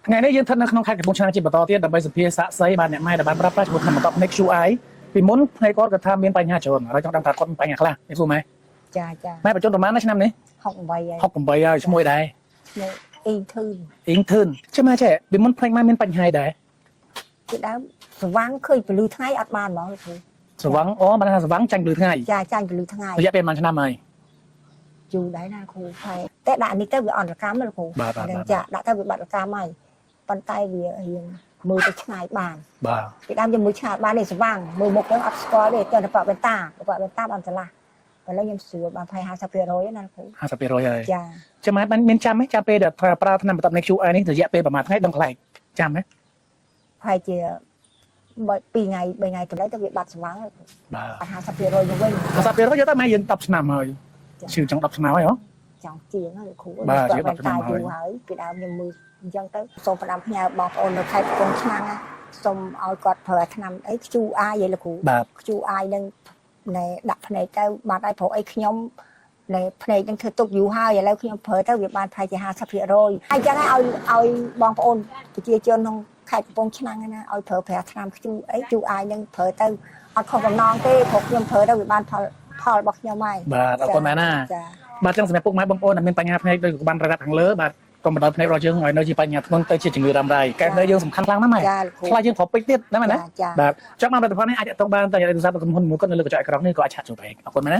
ថ្ងៃនេះយើងស្ថិតនៅក្នុងខេត្តកំពង់ឆ្នាំងជាបន្តទៀតដើម្បីសភាសាកសីបានអ្នកម៉ែដែលបានប្រើប្រាស់ឈ្មោះថ្នាំបន្តភ្នែក QI ពីមុនផ្នែកគាត់ថាមានបញ្ហាច្រើនហើយចង់ដឹងថាគាត់មានបញ្ហាខ្លះនេះព្រោះម៉ែចាចាម៉ែបញ្ចុះប្រហែលណាឆ្នាំនេះ68ហើយ68ហើយឈ្មោះអីដែរឈ្មោះអ៊ីងធឺនអ៊ីងធឿនចាំម៉ែចេះពីមុនផ្នែកម៉ែមានបញ្ហាអីដែរពីដើមស្វាំងឃើញពលឺថ្ងៃអត់បានហ្មងលោកគ្រូស្វាំងអូបានថាស្វាំងចាញ់ពលឺថ្ងៃចាចាញ់ពលឺថ្ងៃរយៈពេលប្រហែលឆ្នាំហើយយូរដែរណាគ្រូហើយតែដាក់នេះទៅវាអន្តរកម្មលោកគ្រូនឹងចាដាក់ទៅវាបាត់កម្មហើយប៉ុន្តែវារៀងមើលទៅឆ្ងាយបានបាទពីដើមយើងមើលឆ្ងាយបាននេះស្វាំងមើលមុខទៅអត់ស្គាល់ទេតែបបេតាបានឆ្លាស់ឥឡូវខ្ញុំស្រួលបាន50%ណាគ្រូ50%ហើយចាចាំម៉ែបានមានចាំទេចាំពេលដែលប្រើថ្នាំបន្តភ្នែក QI នេះរយៈពេលប្រហែលថ្ងៃដឹងខ្លែងចាំទេប្រហែលជា2ថ្ងៃ3ថ្ងៃទៅទៅវាបាត់ស្វាំងបាទ50%ទៅវិញ50%យកទៅម៉ែយើង10ឆ្នាំហើយជឿចង់10ឆ្នាំហើយហ៎ចង់ជាងហើយលោកគ្រូបាទជា10ឆ្នាំហើយពីដើមខ្ញុំមើលអញ្ចឹងទៅសូមផ្ដាំផ្ញើបងប្អូននៅខេត្តកំពង់ឆ្នាំងសូមឲ្យគាត់ប្រើថ្នាំអី QI ឯលោកគ្រូ QI នឹងណែដាក់ភ្នែកទៅបាត់ហើយព្រោះអីខ្ញុំណែភ្នែកនឹងធ្វើទុកយូរហើយឥឡូវខ្ញុំប្រើទៅវាបានប្រហែលជា50%ហើយអញ្ចឹងឲ្យបងប្អូនប្រជាជនក្នុងខេត្តកំពង់ឆ្នាំងណាឲ្យប្រើប្រាស់ថ្នាំQI នឹងប្រើទៅអត់ខុសបំណងទេព្រោះខ្ញុំប្រើទៅវាបានផលរបស់ខ្ញុំហើយបាទអរគុណម៉ែណាបាទចឹងសម្រាប់ពុកម៉ែបងប្អូនដែលមានបញ្ហាភ្នែកដូចបានប្រដាប់ខាងលើបាទកុំបណ្ដោយភ្នែករបស់យើងឲ្យនៅជាបញ្ហាធ្ងន់ទៅជាជំងឺរ៉ាំរ៉ៃកែភ្នែកយើងសំខាន់ខ្លាំងណាស់ម៉ែខ្លាចយើងប្រពេចទៀតណាម៉ែណាបាទចង់បានផលិតផលនេះអាចតតងបានតែទូរស័ព្ទក្រុមហ៊ុនមួយគាត់នៅលើកញ្ចក់អេក្រង់នេះក៏អាចឆាតចូលបែកអរគុណម៉ែណា